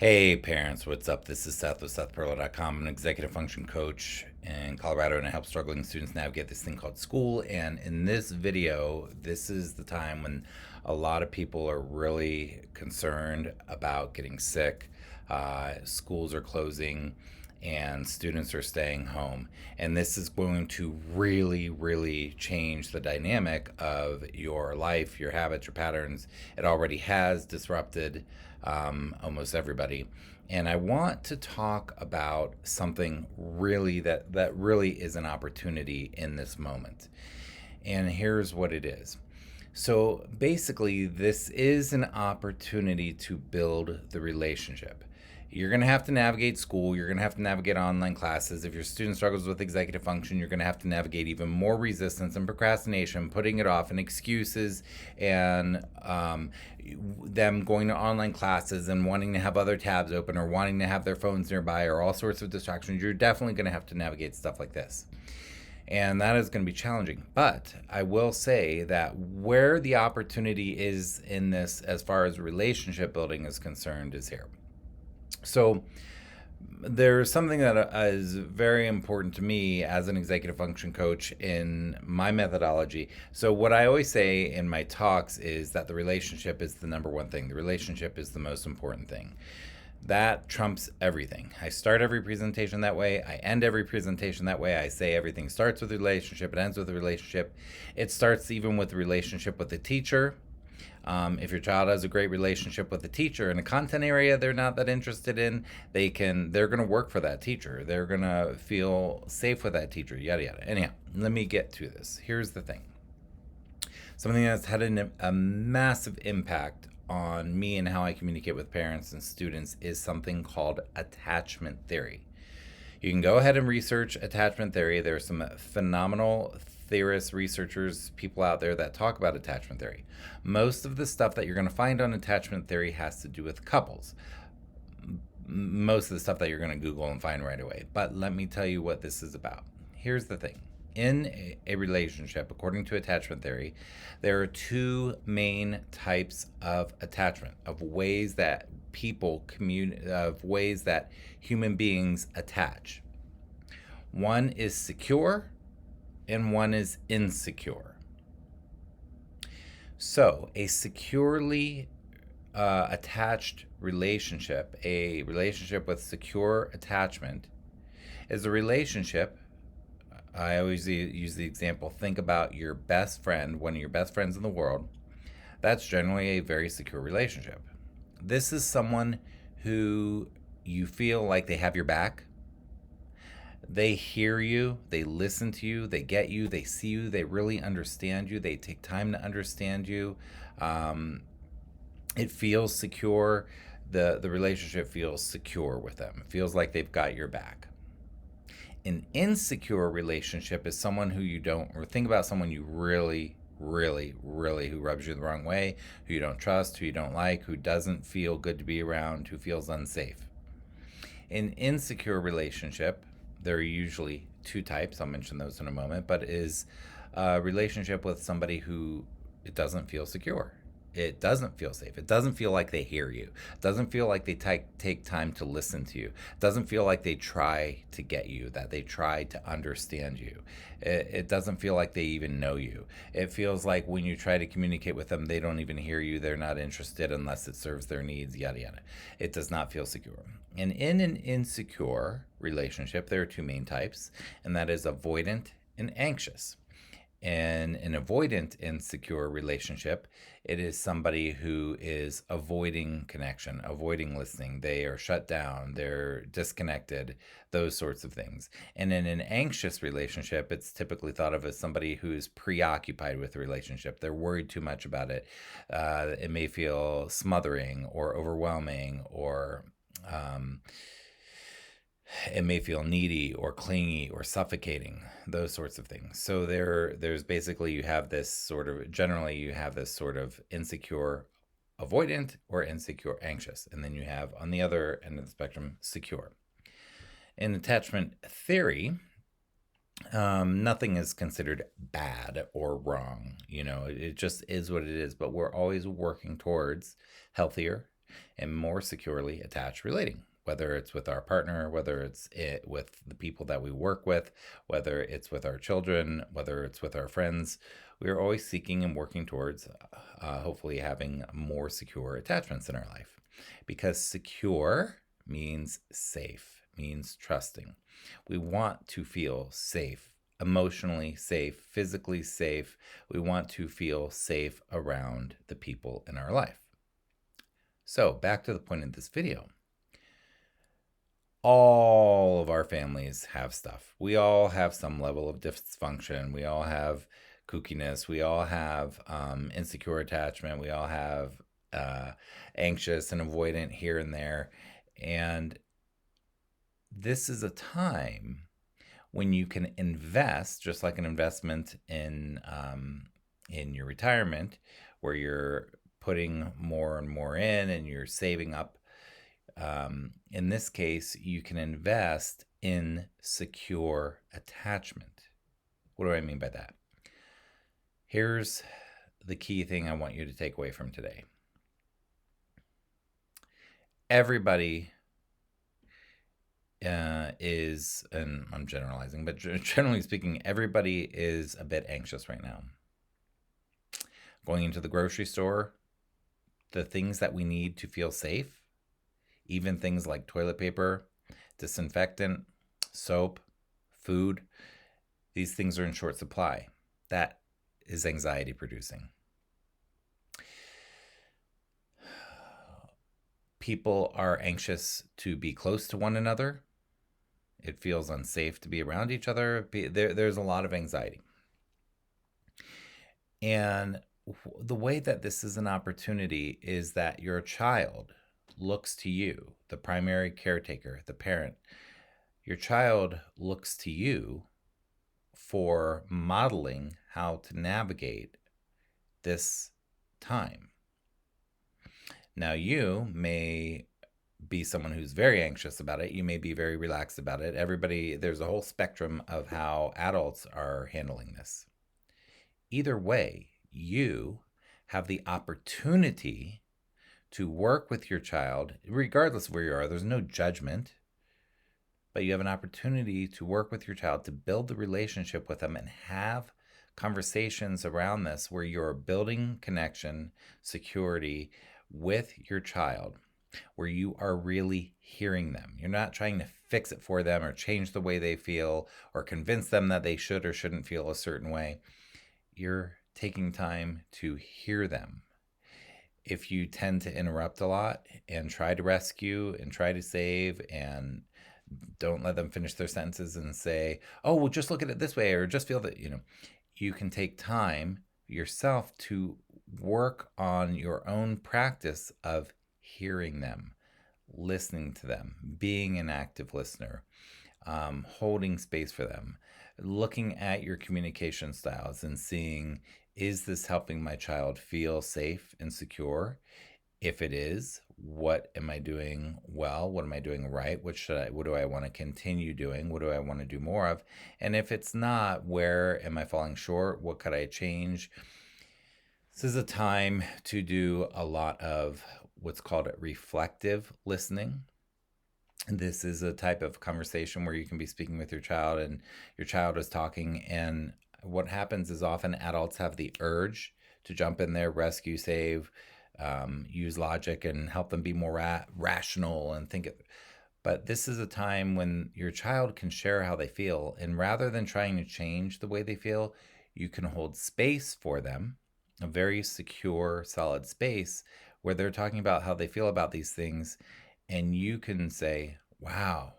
Hey parents, what's up? This is Seth with SethPerler.com. I'm an executive function coach in Colorado, and I help struggling students navigate this thing called school. And in this video, this is the time when a lot of people are really concerned about getting sick. Schools are closing and students are staying home. And this is going to really change the dynamic of your life, your habits, your patterns. It already has disrupted almost everybody. And I want to talk about something really that really is an opportunity in this moment. And here's what it is. So basically, this is an opportunity to build the relationship. You're going to have to navigate school. You're going to have to navigate online classes. If your student struggles with executive function, you're going to have to navigate even more resistance and procrastination, putting it off, and excuses, and them going to online classes and wanting to have other tabs open or wanting to have their phones nearby or all sorts of distractions. You're definitely going to have to navigate stuff like this. And that is going to be challenging. But I will say that where the opportunity is in this, as far as relationship building is concerned, is here. So there's something that is very important to me as an executive function coach in my methodology. So what I always say in my talks is that the relationship is the number one thing. The relationship is the most important thing. That trumps everything. I start every presentation that way. I end every presentation that way. I say everything starts with a relationship. It ends with a relationship. It starts even with the relationship with the teacher. If your child has a great relationship with the teacher in a content area they're not that interested in, they're going to work for that teacher. They're going to feel safe with that teacher, yada, yada. Anyhow, let me get to this. Here's the thing. Something that's had a massive impact on me and how I communicate with parents and students is something called attachment theory. You can go ahead and research attachment theory. There are some phenomenal theorists, researchers, people out there that talk about attachment theory. Most of the stuff that you're going to find on attachment theory has to do with couples. Most of the stuff that you're going to Google and find right away. But let me tell you what this is about. Here's the thing. In a relationship, according to attachment theory, there are two main types of attachment, of ways that of ways that human beings attach. One is secure and one is insecure. So, a securely attached relationship, a relationship with secure attachment, is a relationship. I always use the example, think about your best friend, one of your best friends in the world. That's generally a very secure relationship. This is someone who you feel like they have your back. They hear you, they listen to you, they get you, they see you, they really understand you, they take time to understand you. It feels secure. The relationship feels secure with them. It feels like they've got your back. An insecure relationship is someone who you don't, or think about someone you really, who rubs you the wrong way, who you don't trust, who you don't like, who doesn't feel good to be around, who feels unsafe. An insecure relationship, there are usually two types, I'll mention those in a moment, but is a relationship with somebody who it doesn't feel secure. It doesn't feel safe. It doesn't feel like they hear you. It doesn't feel like they take time to listen to you. It doesn't feel like they try to get you, that they try to understand you. It doesn't feel like they even know you. It feels like when you try to communicate with them, they don't even hear you. They're not interested unless it serves their needs, yada, yada. It does not feel secure. And in an insecure relationship, there are two main types, and that is avoidant and anxious. In an avoidant insecure relationship, it is somebody who is avoiding connection, avoiding listening. They are shut down, they're disconnected, those sorts of things. And in an anxious relationship, it's typically thought of as somebody who's preoccupied with the relationship. They're worried too much about it. It may feel smothering or overwhelming, or it may feel needy or clingy or suffocating, those sorts of things. So there's basically, you have this sort of insecure avoidant or insecure anxious, and then you have on the other end of the spectrum secure. In attachment theory, nothing is considered bad or wrong. It just is what it is, but we're always working towards healthier, and more securely attached relating, whether it's with our partner, whether it's with the people that we work with, whether it's with our children, whether it's with our friends. We are always seeking and working towards hopefully having more secure attachments in our life, because secure means safe, means trusting. We want to feel safe, emotionally safe, physically safe. We want to feel safe around the people in our life. So back to the point of this video. All of our families have stuff. We all have some level of dysfunction. We all have kookiness. We all have insecure attachment. We all have anxious and avoidant here and there. And this is a time when you can invest, just like an investment in your retirement, where you're putting more and more in and you're saving up. In this case, you can invest in secure attachment. What do I mean by that? Here's the key thing I want you to take away from today. Everybody is, and I'm generalizing, but generally speaking, everybody is a bit anxious right now. Going into the grocery store, the things that we need to feel safe, even things like toilet paper, disinfectant, soap, food, these things are in short supply. That is anxiety producing. People are anxious to be close to one another. It feels unsafe to be around each other. There's a lot of anxiety. And the way that this is an opportunity is that your child looks to you, the primary caretaker, the parent. Your child looks to you for modeling how to navigate this time. Now, you may be someone who's very anxious about it. You may be very relaxed about it. There's a whole spectrum of how adults are handling this. Either way, you have the opportunity to work with your child, regardless of where you are. There's no judgment, but you have an opportunity to work with your child to build the relationship with them and have conversations around this where you're building connection, security with your child, where you are really hearing them. You're not trying to fix it for them or change the way they feel or convince them that they should or shouldn't feel a certain way. You're taking time to hear them. If you tend to interrupt a lot and try to rescue and try to save and don't let them finish their sentences and say, oh, well, just look at it this way, or just feel that, you can take time yourself to work on your own practice of hearing them, listening to them, being an active listener, holding space for them, looking at your communication styles and seeing, is this helping my child feel safe and secure? If it is, what am I doing well? What am I doing right? What do I want to continue doing? What do I want to do more of? And if it's not, where am I falling short? What could I change? This is a time to do a lot of what's called reflective listening. And this is a type of conversation where you can be speaking with your child and your child is talking. And what happens is often adults have the urge to jump in there, rescue, save, use logic and help them be more rational and think it. But this is a time when your child can share how they feel. And rather than trying to change the way they feel, you can hold space for them, a very secure, solid space where they're talking about how they feel about these things. And you can say, wow,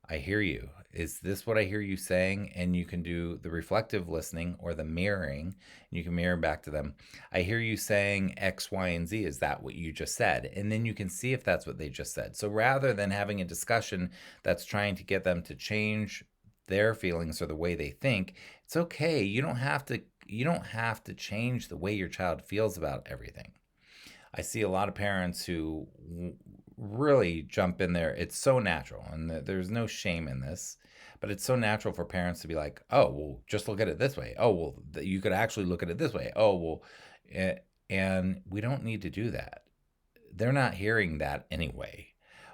I hear you. Is this what I hear you saying? And you can do the reflective listening or the mirroring. And you can mirror back to them. I hear you saying X, Y, and Z. Is that what you just said? And then you can see if that's what they just said. So rather than having a discussion that's trying to get them to change their feelings or the way they think, it's okay. You don't have to change the way your child feels about everything. I see a lot of parents who really jump in there. It's so natural, and there's no shame in this, but it's so natural for parents to be like, oh, well, just look at it this way. Oh, well, you could actually look at it this way. Oh, well, and we don't need to do that. they're not hearing that anyway.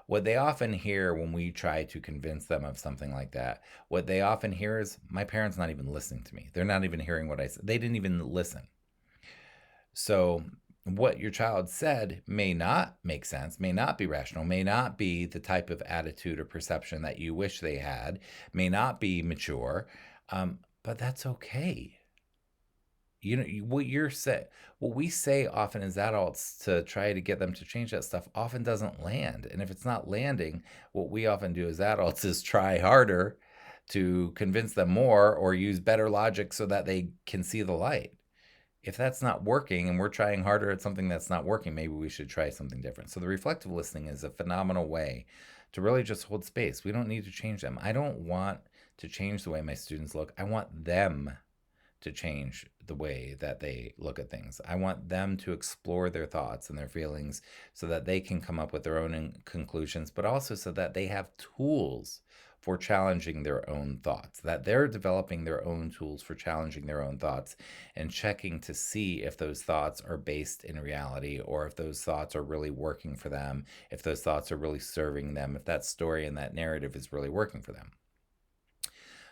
What they often hear when we try to convince them of something like that, what they often hear is, my parents not even listening to me. They're not even hearing what I said. They didn't even listen. So, what your child said may not make sense, may not be rational, may not be the type of attitude or perception that you wish they had, may not be mature, but that's okay. You know what we say often as adults to try to get them to change that stuff often doesn't land. And if it's not landing, what we often do as adults is try harder to convince them more or use better logic so that they can see the light. If that's not working and we're trying harder at something that's not working, maybe we should try something different. So the reflective listening is a phenomenal way to really just hold space. We don't need to change them. I don't want to change the way my students look. I want them to change the way that they look at things. I want them to explore their thoughts and their feelings so that they can come up with their own conclusions, but also so that they have tools for challenging their own thoughts, that they're developing their own tools for challenging their own thoughts and checking to see if those thoughts are based in reality or if those thoughts are really working for them, if those thoughts are really serving them, if that story and that narrative is really working for them.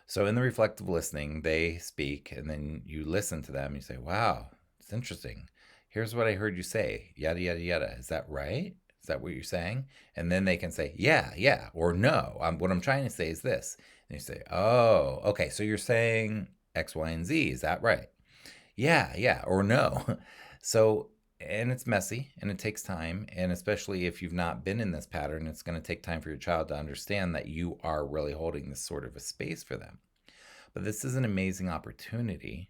So in the reflective listening, they speak and then you listen to them. You say, wow, it's interesting. Here's what I heard you say, yada, yada, yada. Is that right? Is that what you're saying? And then they can say, yeah, or no. What I'm trying to say is this. And you say, oh, okay, so you're saying X, Y, and Z. Is that right? Yeah, or no. So, and it's messy and it takes time. And especially if you've not been in this pattern, it's going to take time for your child to understand that you are really holding this sort of a space for them. But this is an amazing opportunity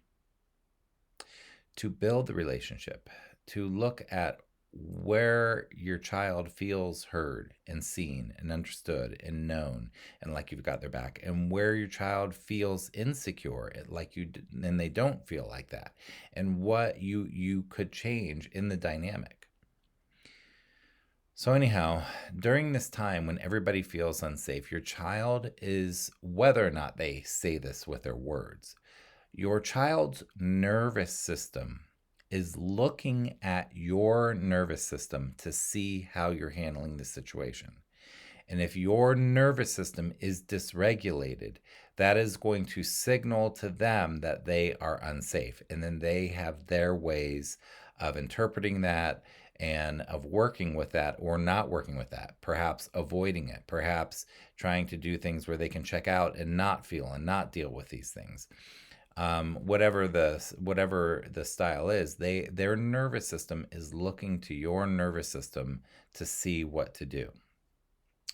to build the relationship, to look at where your child feels heard and seen and understood and known and like you've got their back, and where your child feels insecure like you and they don't feel like that, and what you could change in the dynamic. So anyhow, during this time when everybody feels unsafe, your child is, whether or not they say this with their words, your child's nervous system is looking at your nervous system to see how you're handling the situation. And if your nervous system is dysregulated, that is going to signal to them that they are unsafe. And then they have their ways of interpreting that and of working with that or not working with that, perhaps avoiding it, perhaps trying to do things where they can check out and not feel and not deal with these things. Whatever the style is, their nervous system is looking to your nervous system to see what to do.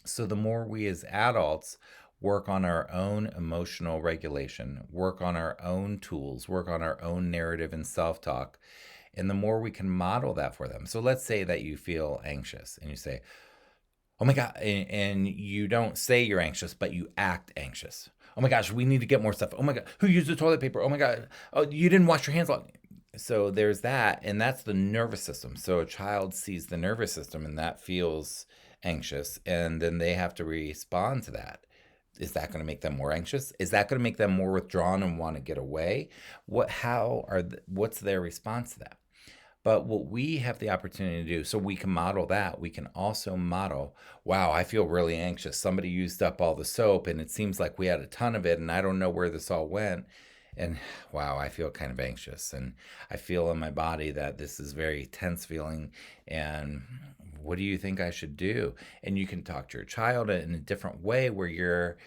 So the more we as adults work on our own emotional regulation, work on our own tools, work on our own narrative and self-talk, and the more we can model that for them. So let's say that you feel anxious and you say, oh my God, and you don't say you're anxious, but you act anxious. Oh my gosh, we need to get more stuff. Oh my God, who used the toilet paper? Oh my God, oh, you didn't wash your hands long. So there's that, and that's the nervous system. So a child sees the nervous system and that feels anxious, and then they have to respond to that. Is that going to make them more anxious? Is that going to make them more withdrawn and want to get away? What's their response to that? But what we have the opportunity to do, so we can model that, we can also model, wow, I feel really anxious. Somebody used up all the soap and it seems like we had a ton of it and I don't know where this all went. And wow, I feel kind of anxious. And I feel in my body that this is very tense feeling. And what do you think I should do? And you can talk to your child in a different way where you're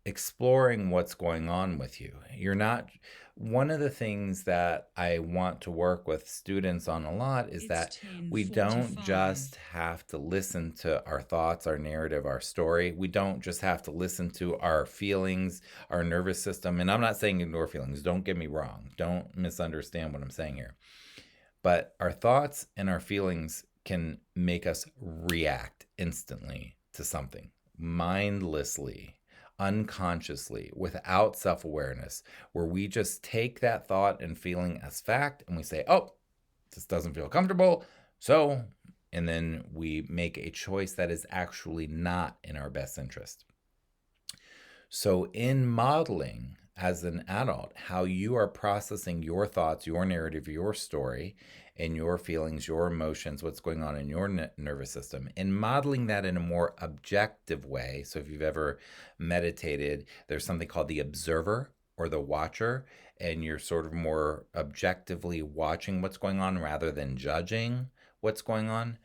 exploring what's going on with you. You're not, one of the things that I want to work with students on a lot is that we don't just have to listen to our thoughts, our narrative, our story. We don't just have to listen to our feelings, our nervous system. And I'm not saying ignore feelings. Don't get me wrong. Don't misunderstand what I'm saying here. But our thoughts and our feelings can make us react instantly to something, mindlessly, unconsciously, without self-awareness, where we just take that thought and feeling as fact and we say, oh, this doesn't feel comfortable, so, and then we make a choice that is actually not in our best interest. So in modeling as an adult, how you are processing your thoughts, your narrative, your story, and your feelings, your emotions, what's going on in your nervous system, and modeling that in a more objective way. So if you've ever meditated, there's something called the observer or the watcher, and you're sort of more objectively watching what's going on rather than judging what's going on.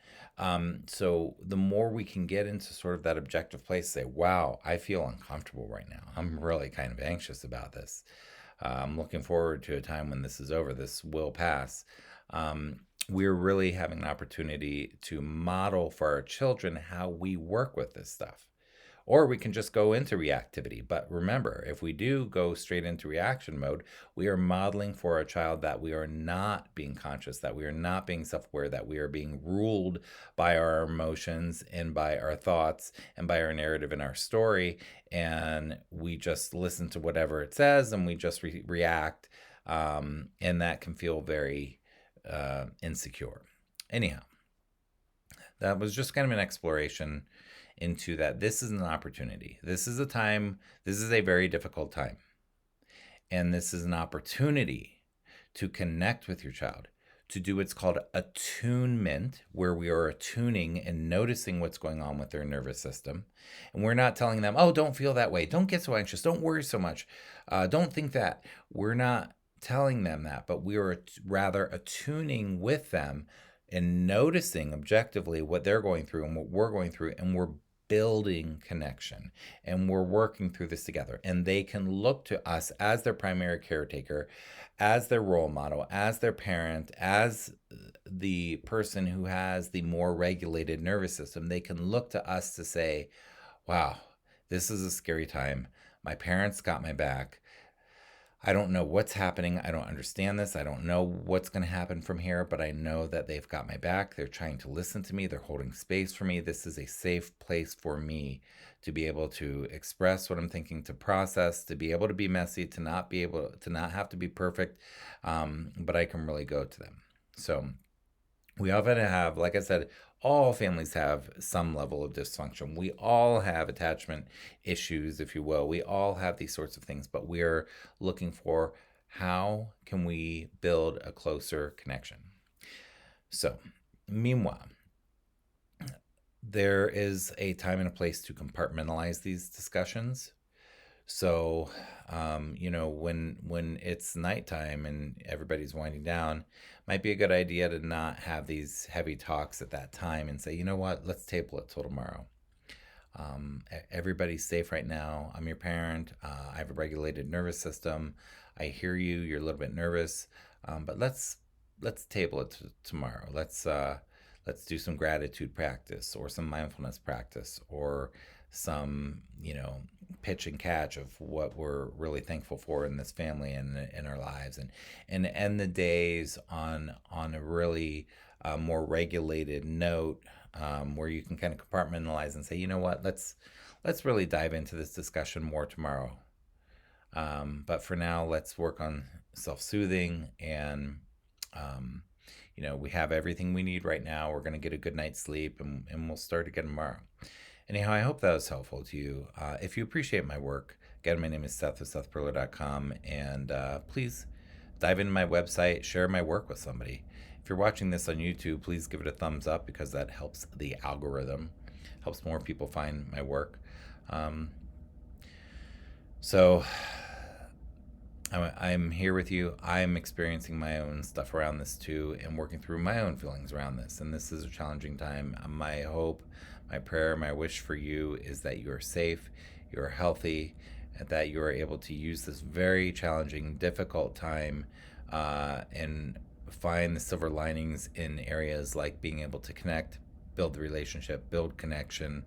So the more we can get into sort of that objective place, say, wow, I feel uncomfortable right now. I'm really kind of anxious about this. I'm looking forward to a time when this is over. This will pass. We're really having an opportunity to model for our children how we work with this stuff. Or we can just go into reactivity. But remember, if we do go straight into reaction mode, we are modeling for our child that we are not being conscious, that we are not being self-aware, that we are being ruled by our emotions and by our thoughts and by our narrative and our story. And we just listen to whatever it says and we just react. And that can feel very insecure. Anyhow, that was just kind of an exploration into that. This is an opportunity. This is a time, this is a very difficult time. And this is an opportunity to connect with your child, to do what's called attunement, where we are attuning and noticing what's going on with their nervous system. And we're not telling them, oh, don't feel that way. Don't get so anxious. Don't worry so much. Don't think that. We're not telling them that, but we are rather attuning with them and noticing objectively what they're going through and what we're going through, and we're building connection and we're working through this together. And they can look to us as their primary caretaker, as their role model, as their parent, as the person who has the more regulated nervous system. They can look to us to say, wow, this is a scary time. My parents got my back. I don't know what's happening. I don't understand this. I don't know what's going to happen from here, but I know that they've got my back. They're trying to listen to me. They're holding space for me. This is a safe place for me to be able to express what I'm thinking, to process, to be able to be messy, to not have to be perfect. But I can really go to them. So we often have, like I said, all families have some level of dysfunction. We all have attachment issues, if you will. We all have these sorts of things, but we're looking for how can we build a closer connection. So, meanwhile, there is a time and a place to compartmentalize these discussions. So, when it's nighttime and everybody's winding down, might be a good idea to not have these heavy talks at that time and say, you know what, let's table it till tomorrow. Everybody's safe right now. I'm your parent. I have a regulated nervous system. I hear you. You're a little bit nervous, but let's table it tomorrow. Let's do some gratitude practice or some mindfulness practice or some pitch and catch of what we're really thankful for in this family and in our lives, and end the days on a really more regulated note, where you can kind of compartmentalize and say, you know what, let's really dive into this discussion more tomorrow, but for now let's work on self-soothing and we have everything we need right now. We're going to get a good night's sleep, and we'll start again tomorrow. Anyhow, I hope that was helpful to you. If you appreciate my work, again, my name is Seth with SethPerler.com, and please dive into my website, share my work with somebody. If you're watching this on YouTube, please give it a thumbs up because that helps the algorithm, helps more people find my work. So I'm here with you. I'm experiencing my own stuff around this too and working through my own feelings around this. And this is a challenging time. My hope, my prayer, my wish for you is that you are safe, you're healthy, and that you are able to use this very challenging, difficult time and find the silver linings in areas like being able to connect, build the relationship, build connection,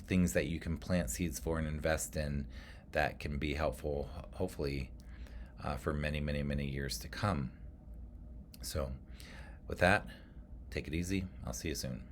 things that you can plant seeds for and invest in that can be helpful, hopefully, for many, many, many years to come. So with that, take it easy. I'll see you soon.